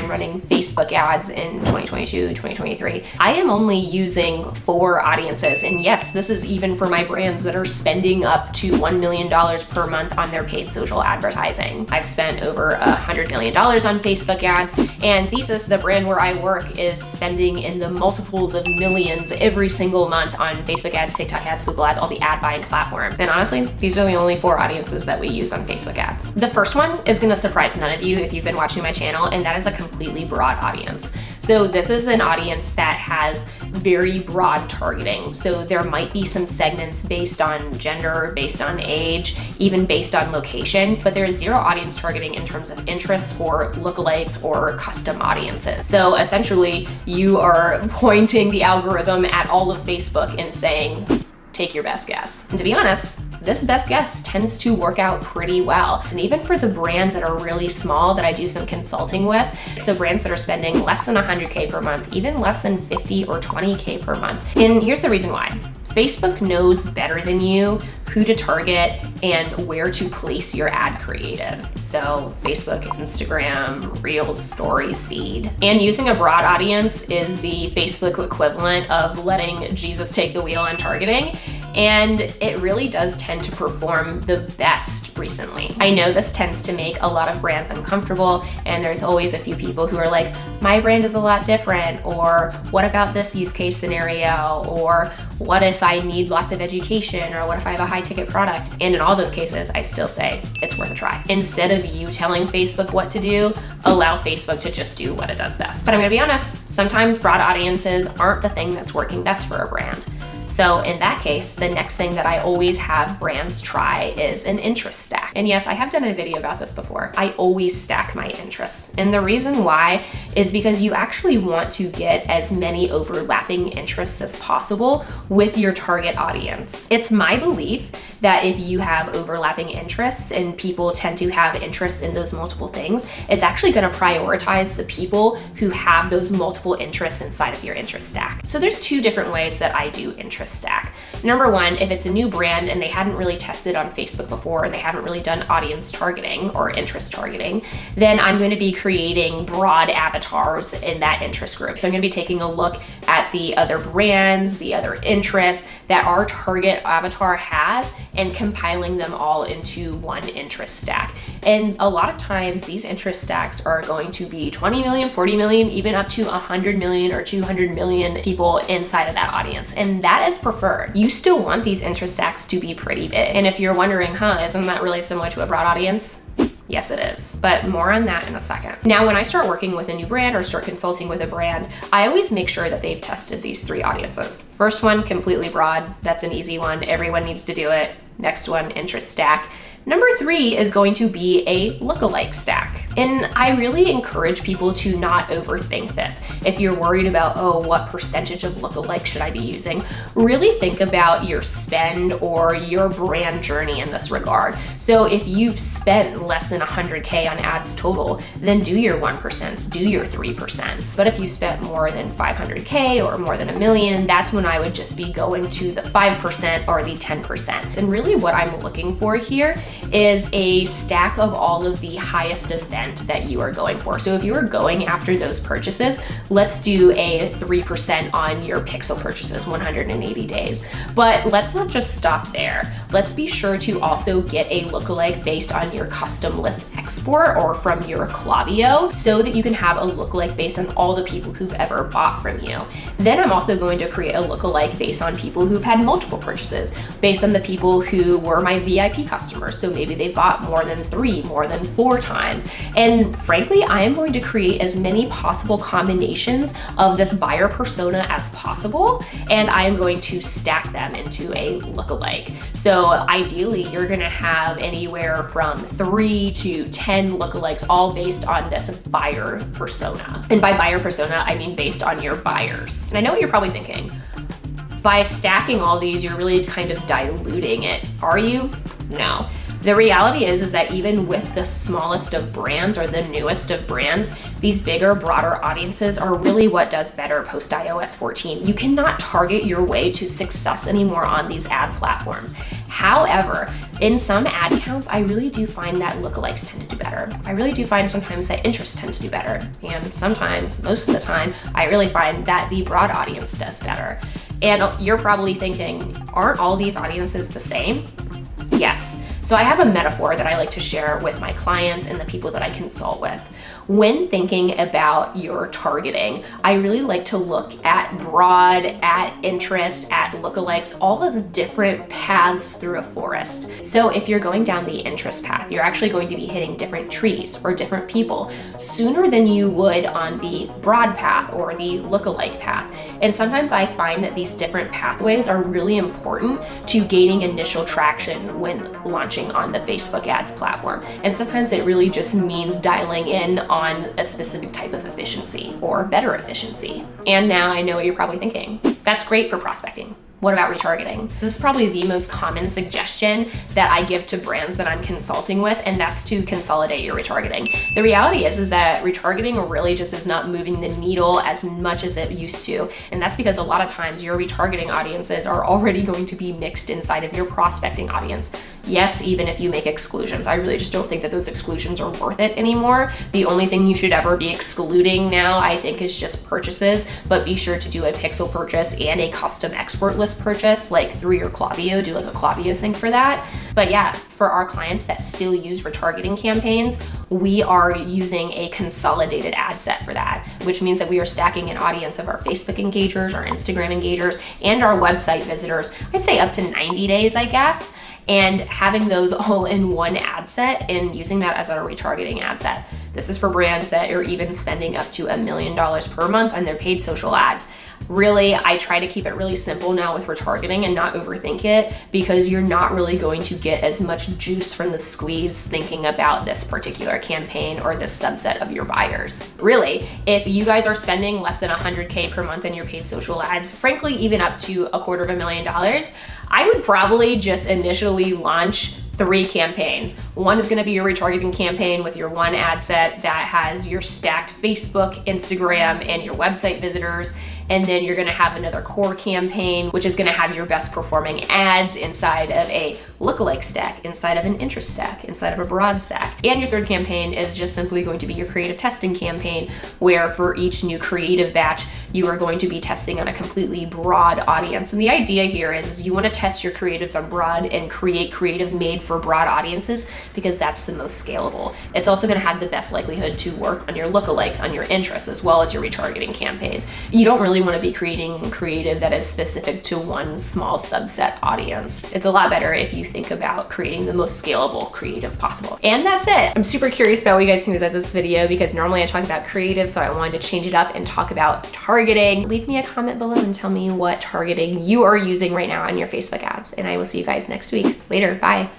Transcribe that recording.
time running Facebook ads in 2022, 2023, I am only using 4 audiences. And yes, this is even for my brands that are spending up to $1 million per month on their paid social advertising. I've spent over $100 million on Facebook ads, and Thesis, the brand where I work, is spending in the multiples of millions every single month on Facebook ads, TikTok ads, Google ads, all the ad buying platforms. And honestly, these are the only 4 audiences that we use on Facebook ads. The first one is gonna surprise none of you if you've been watching my channel, and that is a completely broad audience. So this is an audience that has very broad targeting. So there might be some segments based on gender, based on age, even based on location, but there's zero audience targeting in terms of interests or lookalikes or custom audiences. So essentially, you are pointing the algorithm at all of Facebook and saying, take your best guess. And to be honest, this best guess tends to work out pretty well. And even for the brands that are really small that I do some consulting with, so brands that are spending less than 100K per month, even less than 50 or 20K per month. And here's the reason why. Facebook knows better than you who to target and where to place your ad creative. So Facebook, Instagram, Reels, Stories, feed. And using a broad audience is the Facebook equivalent of letting Jesus take the wheel on targeting. And it really does tend to perform the best recently. I know this tends to make a lot of brands uncomfortable, and there's always a few people who are like, my brand is a lot different, or what about this use case scenario, or what if I need lots of education, or what if I have a high ticket product? And in all those cases, I still say it's worth a try. Instead of you telling Facebook what to do, allow Facebook to just do what it does best. But I'm gonna be honest, sometimes broad audiences aren't the thing that's working best for a brand. So in that case, the next thing that I always have brands try is an interest stack. And yes, I have done a video about this before. I always stack my interests. And the reason why is because you actually want to get as many overlapping interests as possible with your target audience. It's my belief that if you have overlapping interests and people tend to have interests in those multiple things, it's actually gonna prioritize the people who have those multiple interests inside of your interest stack. So there's 2 different ways that I do interest stack. Number one, if it's a new brand and they hadn't really tested on Facebook before and they haven't really done audience targeting or interest targeting, then I'm going to be creating broad avatars in that interest group. So I'm going to be taking a look at the other brands, the other interests that our target avatar has, and compiling them all into one interest stack. And a lot of times these interest stacks are going to be 20 million, 40 million, even up to 100 million or 200 million people inside of that audience. And that is preferred. You still want these interest stacks to be pretty big. And if you're wondering, isn't that really similar to a broad audience? Yes, it is, but more on that in a second. Now, when I start working with a new brand or start consulting with a brand, I always make sure that they've tested these 3 audiences. First one, completely broad. That's an easy one. Everyone needs to do it. Next one, interest stack. Number 3 is going to be a lookalike stack. And I really encourage people to not overthink this. If you're worried about, what percentage of lookalike should I be using, really think about your spend or your brand journey in this regard. So if you've spent less than 100K on ads total, then do your 1%, do your 3%. But if you spent more than 500K or more than $1 million, that's when I would just be going to the 5% or the 10%. And really what I'm looking for here is a stack of all of the highest event that you are going for. So if you are going after those purchases, let's do a 3% on your pixel purchases, 180 days. But let's not just stop there. Let's be sure to also get a lookalike based on your custom list export or from your Klaviyo so that you can have a lookalike based on all the people who've ever bought from you. Then I'm also going to create a lookalike based on people who've had multiple purchases, based on the people who were my VIP customers. So maybe they've bought more than 3, more than 4 times. And frankly, I am going to create as many possible combinations of this buyer persona as possible, and I am going to stack them into a lookalike. So ideally, you're gonna have anywhere from 3 to 10 lookalikes, all based on this buyer persona. And by buyer persona, I mean based on your buyers. And I know what you're probably thinking. By stacking all these, you're really kind of diluting it. Are you? No. The reality is that even with the smallest of brands or the newest of brands, these bigger, broader audiences are really what does better post iOS 14. You cannot target your way to success anymore on these ad platforms. However, in some ad accounts, I really do find that lookalikes tend to do better. I really do find sometimes that interests tend to do better. And sometimes, most of the time, I really find that the broad audience does better. And you're probably thinking, aren't all these audiences the same? Yes. So I have a metaphor that I like to share with my clients and the people that I consult with. When thinking about your targeting, I really like to look at broad, at interests, at lookalikes, all those different paths through a forest. So if you're going down the interest path, you're actually going to be hitting different trees or different people sooner than you would on the broad path or the lookalike path. And sometimes I find that these different pathways are really important to gaining initial traction when launching on the Facebook ads platform. And sometimes it really just means dialing in on a specific type of efficiency or better efficiency. And now I know what you're probably thinking. That's great for prospecting. What about retargeting? This is probably the most common suggestion that I give to brands that I'm consulting with, and that's to consolidate your retargeting. The reality is that retargeting really just is not moving the needle as much as it used to. And that's because a lot of times your retargeting audiences are already going to be mixed inside of your prospecting audience. Yes, even if you make exclusions. I really just don't think that those exclusions are worth it anymore. The only thing you should ever be excluding now, I think, is just purchases, but be sure to do a pixel purchase and a custom export list purchase, like through your Klaviyo, do like a Klaviyo sync for that. But yeah, for our clients that still use retargeting campaigns, we are using a consolidated ad set for that, which means that we are stacking an audience of our Facebook engagers, our Instagram engagers, and our website visitors, I'd say up to 90 days, I guess, and having those all in one ad set and using that as our retargeting ad set. This is for brands that are even spending up to $1 million per month on their paid social ads. Really, I try to keep it really simple now with retargeting and not overthink it, because you're not really going to get as much juice from the squeeze thinking about this particular campaign or this subset of your buyers. Really, if you guys are spending less than $100K per month on your paid social ads, frankly, even up to $250,000, I would probably just initially launch 3 campaigns. One is gonna be your retargeting campaign with your one ad set that has your stacked Facebook, Instagram, and your website visitors. And then you're gonna have another core campaign, which is gonna have your best performing ads inside of a lookalike stack, inside of an interest stack, inside of a broad stack. And your third campaign is just simply going to be your creative testing campaign, where for each new creative batch, you are going to be testing on a completely broad audience. And the idea here is you wanna test your creatives on broad and create creative made for broad audiences, because that's the most scalable. It's also gonna have the best likelihood to work on your lookalikes, on your interests, as well as your retargeting campaigns. You don't really want to be creating creative that is specific to one small subset audience. It's a lot better if you think about creating the most scalable creative possible. And that's it. I'm super curious about what you guys think about this video, because normally I talk about creative, so I wanted to change it up and talk about targeting. Leave me a comment below and tell me what targeting you are using right now on your Facebook ads, and I will see you guys next week. Later, bye.